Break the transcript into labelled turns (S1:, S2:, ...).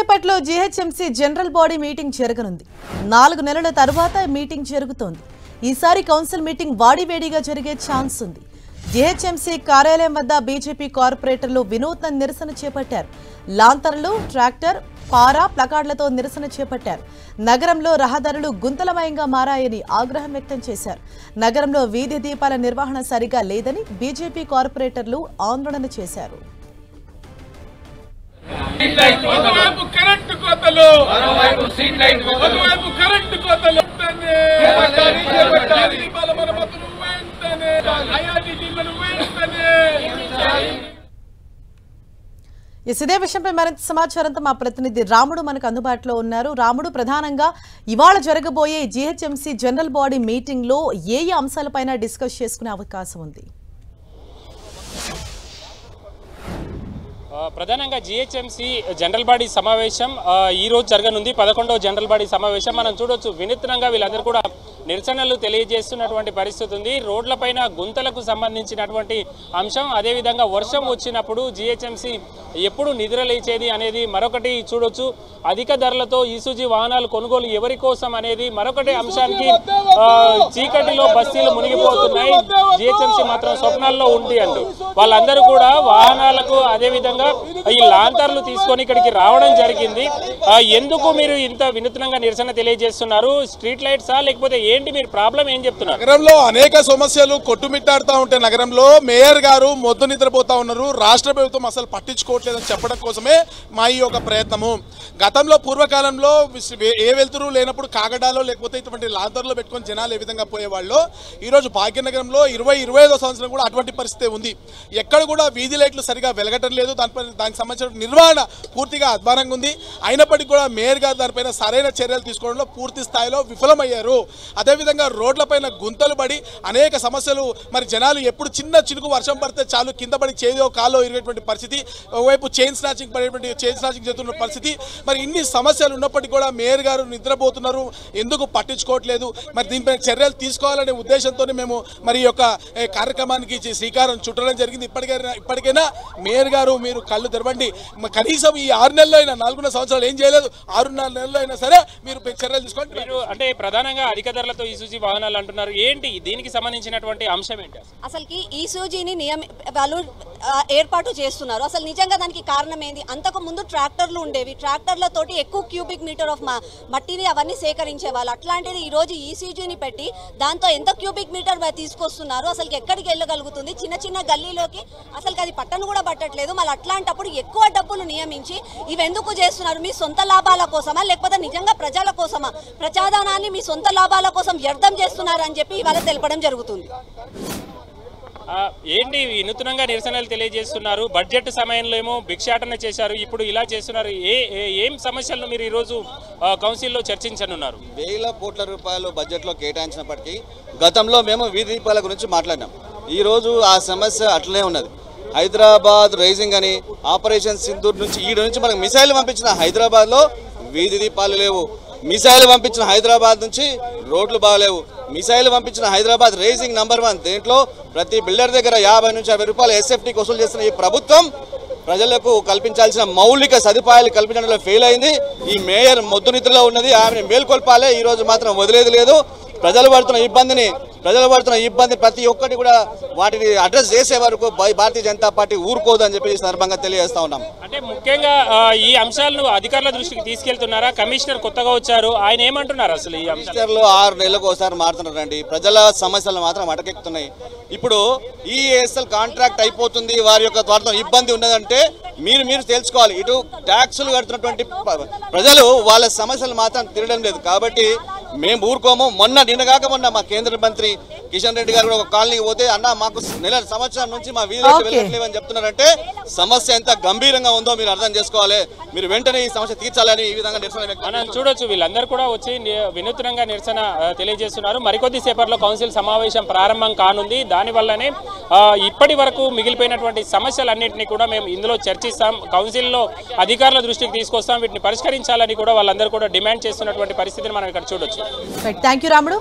S1: కొద్దిసేపట్లో GHMC general body meeting జరగనుంది. 4 నెలల తర్వాత మీటింగ్ జరుగుతోంది. ఈసారి కౌన్సిల్ మీటింగ్ వాడివేడిగా జరిగే ఛాన్స్ ఉంది. జీహెచ్ఎంసీ కార్యాలయం వద్ద బీజేపీ కార్పొరేటర్లు వినూత్న నిరసన చేపట్టారు. లాంతర్లు, ట్రాక్టర్, పారా, ప్లకార్డులతో నిరసన చేపట్టారు. నగరంలో రహదారులు గుంతలమయంగా మారాయని ఆగ్రహం వ్యక్తం చేశారు. నగరంలో వీధి దీపాల నిర్వహణ సరిగా లేదని బీజేపీ కార్పొరేటర్లు ఆందోళన చేశారు. ఇదే విషయంపై మరింత సమాచారంతో మా ప్రతినిధి రాముడు మనకు అందుబాటులో ఉన్నారు. రాముడు, ప్రధానంగా ఇవాళ జరగబోయే జీహెచ్ఎంసీ జనరల్ బాడీ మీటింగ్ లో ఏ అంశాలపైన డిస్కస్ చేసుకునే అవకాశం ఉంది?
S2: ప్రధానంగా జీహెచ్ఎంసీ జనరల్ బాడీ సమావేశం ఈ రోజు జరగనుంది. 11వ జనరల్ బాడీ సమావేశం. మనం చూడొచ్చు, వినూత్నంగా వీళ్ళందరూ కూడా నిరసనలు తెలియజేస్తున్నటువంటి పరిస్థితి ఉంది. రోడ్లపైన గుంతలకు సంబంధించినటువంటి అంశం, అదేవిధంగా వర్షం వచ్చినప్పుడు జీహెచ్ఎంసీ ఎప్పుడు నిద్రలేచేది అనేది మరొకటి చూడొచ్చు. అధిక ధరలతో ఈసూజీ వాహనాలు కొనుగోలు ఎవరి కోసం అనేది మరొకటి అంశానికి చీకటిలో బస్తీలు మునిగిపోతున్నాయి. జీహెచ్ఎంసీ మాత్రం స్వప్నాల్లో ఉంది అంటూ వాళ్ళందరూ కూడా వాహనాలకు అదేవిధంగా ఈ లాంతర్లు తీసుకొని ఇక్కడికి రావడం జరిగింది. ఎందుకు మీరు ఇంత వినూత్నంగా నిరసన తెలియజేస్తున్నారు? స్ట్రీట్ లైట్సా, లేకపోతే ఏంటి మీరు ప్రాబ్లం ఏం చెప్తున్నారు?
S3: నగరంలో అనేక సమస్యలు కొట్టుమిట్టాడుతూ ఉంటే నగరంలో మేయర్ గారు మొద్దు నిద్రపోతా ఉన్నారు. రాష్ట్ర ప్రభుత్వం అసలు పట్టించుకోవట్లేదని చెప్పడం కోసమే మా ఈ యొక్క ప్రయత్నము. గతంలో పూర్వకాలంలో ఏ వెళ్తురు లేనప్పుడు కాగడాలో లేకపోతే ఇటువంటి లాంతర్లో పెట్టుకొని జనాలు ఏ విధంగా పోయేవాళ్ళు, ఈరోజు భాగ్యనగరంలో 20-25వ సంవత్సరం కూడా అటువంటి పరిస్థితి ఉంది. ఎక్కడ కూడా వీధి లైట్లు సరిగా వెలగటం లేదు. దానికి సంబంధించిన నిర్వహణ పూర్తిగా అధ్వానంగా ఉంది. అయినప్పటికీ కూడా మేయర్ గారు దానిపైన సరైన చర్యలు తీసుకోవడంలో పూర్తి స్థాయిలో విఫలమయ్యారు. అదేవిధంగా రోడ్లపైన గుంతలు పడి అనేక సమస్యలు, మరి జనాలు ఎప్పుడు చిన్న చినుకు వర్షం పడితే చాలు కింద పడి చేదో కాలో ఇరిగేటువంటి పరిస్థితి, ఒకవైపు చైన్ స్నాచింగ్ చేస్తున్న పరిస్థితి. మరి ఇన్ని సమస్యలు ఉన్నప్పటికీ కూడా మేయర్ గారు నిద్రపోతున్నారు, ఎందుకు పట్టించుకోవట్లేదు? మరి దీనిపై చర్యలు తీసుకోవాలనే ఉద్దేశంతో మేము మరి ఈ యొక్క కార్యక్రమానికి శ్రీకారం చుట్టడం జరిగింది. ఇప్పటికైనా మేయర్ గారు మీరు కళ్ళు తెరవండి. కనీసం ఈ 6 నెలలు అయినా, 4 సంవత్సరాలు ఏం చేయలేదు, 6.5 నెలలు అయినా సరే మీరు చర్యలు తీసుకోండి.
S2: మీరు అంటే ప్రధానంగా అధిక ధరలతో ఈసూజీ వాహనాలు అంటున్నారు, ఏంటి దీనికి సంబంధించినటువంటి అంశం ఏంటి? అసలుకి
S4: ఈసూజీని వాళ్ళు ఏర్పాటు చేస్తున్నారు. అసలు నిజంగా దానికి కారణం ఏంది? అంతకు ముందు ట్రాక్టర్లు ఉండేవి, ట్రాక్టర్లతోటి ఎక్కువ క్యూబిక్ మీటర్ ఆఫ్ మట్టిని అవన్నీ సేకరించేవాళ్ళు. అట్లాంటిది ఈ రోజు ఈసూజీని పెట్టి దాంతో ఎంత క్యూబిక్ మీటర్ తీసుకొస్తున్నారు? అసలు ఎక్కడికి వెళ్ళగలుగుతుంది? చిన్న చిన్న గల్లీలోకి అసలు అది పట్టను కూడా పట్టట్లేదు. మళ్ళీ అట్లాంటప్పుడు ఎక్కువ డబ్బులు నియమించి ఇవెందుకు చేస్తున్నారు? మీ సొంత లాభాల కోసమా, లేకపోతే నిజంగా ప్రజల కోసమా? ప్రజాధనాన్ని మీ సొంత లాభాల కోసం వ్యర్థం చేస్తున్నారు అని చెప్పి ఇవాళ తెలపడం జరుగుతుంది.
S2: ఏంటి వినూత్నంగా నిరసనలు తెలియజేస్తున్నారు? బడ్జెట్ సమయంలో ఏమో భిక్షాటన చేశారు, ఇప్పుడు ఇలా చేస్తున్నారు. ఏం సమస్యలను మీరు ఈరోజు కౌన్సిల్లో చర్చించనున్నారు?
S5: వేల కోట్ల రూపాయలు బడ్జెట్లో కేటాయించినప్పటికీ గతంలో మేము వీధి దీపాల గురించి మాట్లాడినాం. ఈరోజు ఆ సమస్య అట్లనే ఉన్నది. హైదరాబాద్ రైజింగ్ అని ఆపరేషన్ సింధూర్ నుంచి ఈడు నుంచి మనకు మిసైల్ పంపించిన హైదరాబాద్లో వీధి దీపాలు లేవు. మిసైల్ పంపించిన హైదరాబాద్ నుంచి రోడ్లు బాగలేవు. మిసైల్ పంపించిన హైదరాబాద్ రైజింగ్ నంబర్ 1. దీంట్లో ప్రతి బిల్డర్ దగ్గర 50 నుంచి 60 రూపాయలు ఎస్ఎఫ్టీకి వసూలు చేస్తున్న ఈ ప్రభుత్వం ప్రజలకు కల్పించాల్సిన మౌలిక సదుపాయాలు కల్పించడంలో ఫెయిల్ అయింది. ఈ మేయర్ మొద్దు నిద్రలో ఉన్నది, ఆమెను మేల్కొల్పాలే. ఈరోజు మాత్రం వదిలేది లేదు. ప్రజలు పడుతున్న ఇబ్బంది ప్రతి ఒక్కటి కూడా వాటిని అడ్రస్ చేసే వరకు భారతీయ జనతా పార్టీ ఊరుకోదు అని చెప్పి ఈ సందర్భంగా తెలియజేస్తా ఉన్నాం.
S2: అంటే ముఖ్యంగా ఈ అంశాలను అధికారుల దృష్టికి తీసుకెళ్తున్నారా? కమిషనర్ కొత్తగా వచ్చారు, ఆయన ఏమంటున్నారు? అసలు ఈ
S5: కమిషనర్లు 6 నెలలకు ఒకసారి మారుతున్నారండి. ప్రజల సమస్యలు మాత్రం అటకెక్కుతున్నాయి. ఇప్పుడు ఈఎస్ఎల్ కాంట్రాక్ట్ అయిపోతుంది, వారి యొక్క త్వరతో ఇబ్బంది ఉన్నదంటే మీరు తెలుసుకోవాలి. ఇటు ట్యాక్సులు కడుతున్నటువంటి ప్రజలు వాళ్ళ సమస్యలు మాత్రం తిరగడం లేదు. కాబట్టి మేము ఊరుకోము. నిన్నగాక మొన్న మా కేంద్ర మంత్రి కిషన్ రెడ్డి గారు ఒక కాలనీకి పోతే, అన్న మాకు సంవత్సరం నుంచి మా వీధిలోకి వెళ్ళట్లేవని చెప్తున్నారంటే సమస్య ఎంత గంభీరంగా ఉందో మీరు అర్థం చేసుకోవాలి. మీరు వెంటనే ఈ సమస్య తీర్చాలని ఈ విధంగా నిరసన
S2: మనం చూడొచ్చు. వీళ్ళందరూ కూడా వచ్చి వినూత్నంగా నిరసన తెలియజేస్తున్నారు. మరికొద్ది సేపట్లో కౌన్సిల్ సమావేశం ప్రారంభం కానుంది. దానివల్లనే ఇప్పటి వరకు మిగిలిపోయినటువంటి సమస్యలన్నింటినీ కూడా మేము ఇందులో చర్చిస్తాం, కౌన్సిల్లో అధికారుల దృష్టికి తీసుకొస్తాం, వీటిని పరిష్కరించాలని కూడా వాళ్ళందరూ కూడా డిమాండ్ చేస్తున్నటువంటి పరిస్థితిని మనం ఇక్కడ చూడొచ్చు.
S1: థ్యాంక్ యూ రాముడు.